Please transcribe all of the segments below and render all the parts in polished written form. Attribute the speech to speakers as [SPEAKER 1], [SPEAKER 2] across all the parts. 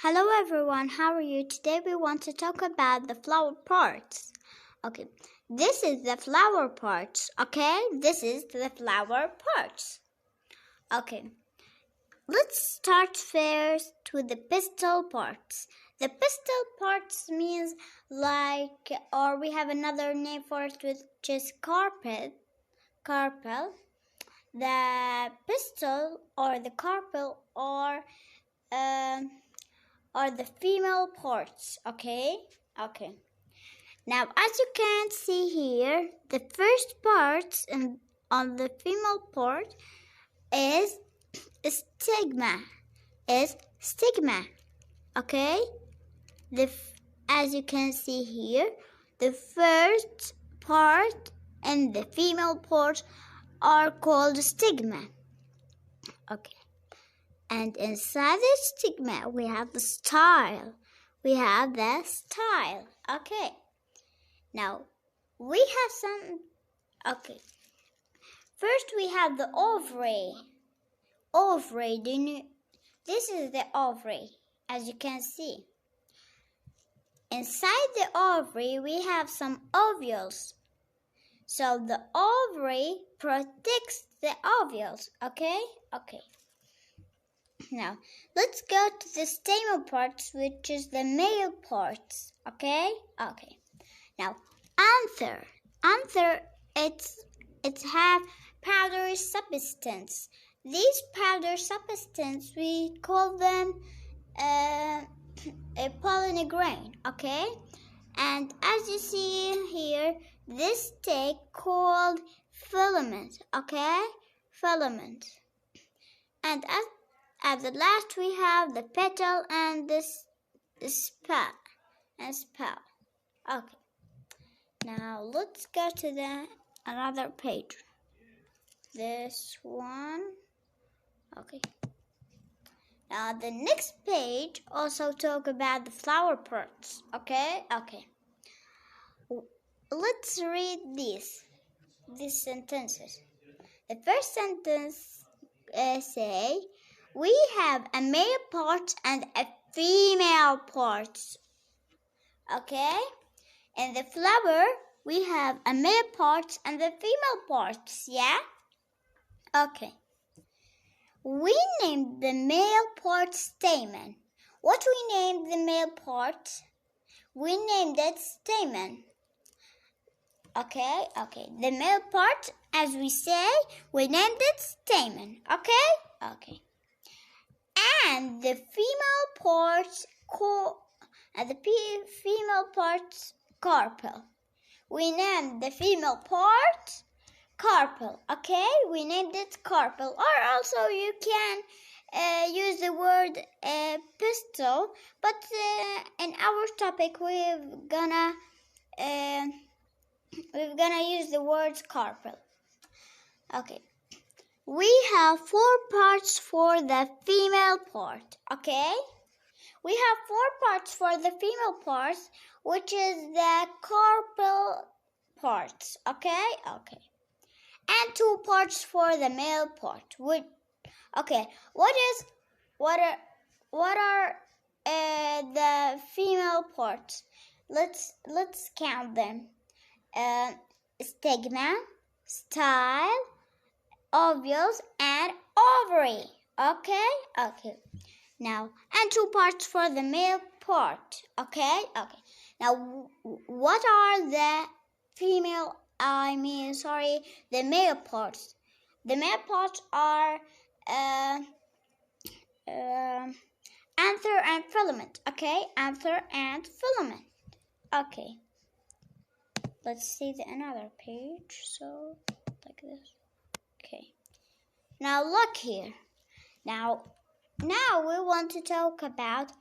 [SPEAKER 1] Hello everyone, how are you? Today we want to talk about the flower parts. Okay, this is the flower parts. Okay, this is the flower parts. Okay, let's start first with the pistil parts. The pistil parts means or we have another name for it which is carpel. The pistil or the carpel are the female parts. Okay. Now, as you can see here, the first part on the female part is stigma. Okay. As you can see here, the first part and the female part are called stigma. Okay. And inside the stigma, we have the style. Okay. Now, we have some. Okay. First, we have the ovary. This is the ovary, as you can see. Inside the ovary, we have some ovules. So the ovary protects the ovules. Okay. Now, let's go to the stamen parts, which is the male parts. Okay. Now, anther, it have powdery substance. These powdery substance, we call them a pollen grain. Okay. And as you see here, this take called filament. Okay, filament. And at the last, we have the petal and the spell. Okay. Now let's go to another page. This one. Okay. Now the next page also talk about the flower parts. Okay. Let's read these sentences. The first sentence say, we have a male part and a female part. Okay? In the flower, we have a male part and the female parts. Yeah? Okay. We named the male part stamen. What we named the male part? We named it stamen. Okay. The male part, as we say, we named it stamen. Okay. And the female parts carpel. We named the female part carpel. Okay, we named it carpel. Or also you can use the word pistil, but in our topic we're gonna use the word carpel. Okay. We have 4 parts for the female part. Okay? We have 4 parts for the female part, which is the carpel parts. Okay? And 2 parts for the male part. Okay. What are the female parts? Let's count them. Stigma, style, ovules, and ovary. Okay. Now, and 2 parts for the male part. Okay. Now, what are the male parts? The male parts are anther and filament. Okay, anther and filament. Okay. Let's see another page. So, like this. Okay. Now look here. Now we want to talk about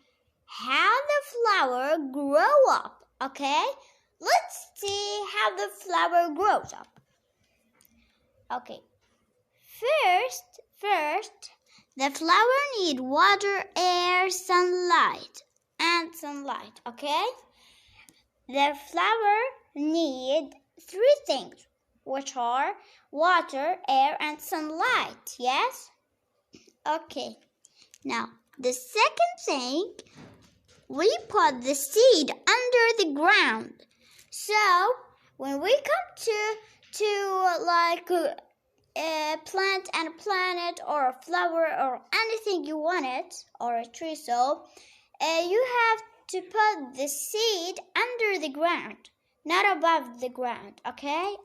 [SPEAKER 1] how the flower grow up. Okay? Let's see how the flower grows up. Okay. First, the flower need water, air, sunlight. Okay? The flower need 3 things, which are water, air, and sunlight. Yes? Okay. Now, the second thing we put the seed under the ground. So when we come to like a plant and a planet or a flower or anything you want it, or a tree, so you have to put the seed under the ground, not above the ground. Okay.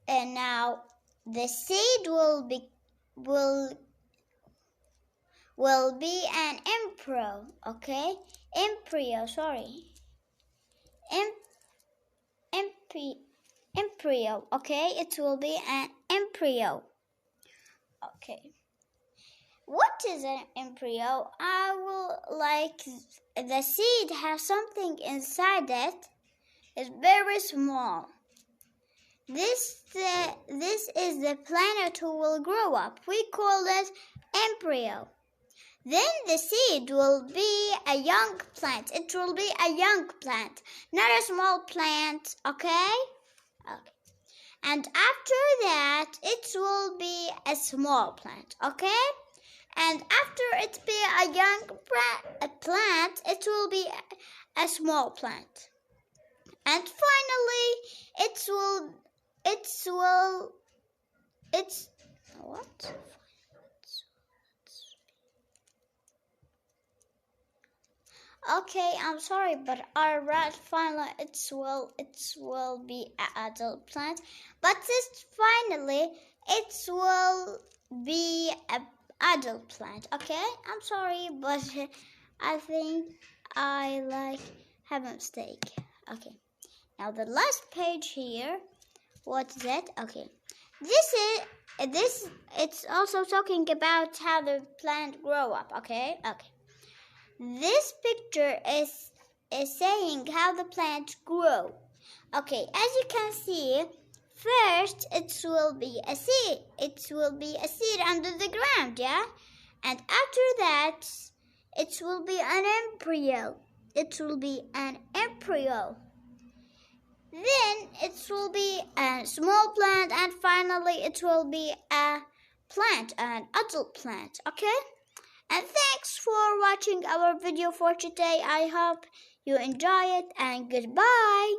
[SPEAKER 1] And now the seed will be an embryo. Okay, embryo. Okay, it will be an embryo. Okay, what is an embryo? I will like the seed has something inside it. It's very small. This is the planet who will grow up. We call it embryo. Then the seed will be a young plant. It will be a young plant, not a small plant, okay? And after that, it will be a small plant, okay? And after it be a young plant, it will be a small plant. And finally, what? Okay, I'm sorry, but I read finally it will be an adult plant, but finally it will be an adult plant. Okay, I'm sorry, but I think I have a mistake. Okay, now the last page here. What is it? Okay, it's also talking about how the plant grow up. Okay. This picture is saying how the plants grow. Okay, as you can see, first it will be a seed. It will be a seed under the ground, yeah? And after that, it will be an embryo. Then it will be a small plant, and finally it will be a plant, an adult plant, okay? And thanks for watching our video for today. I hope you enjoy it, and goodbye.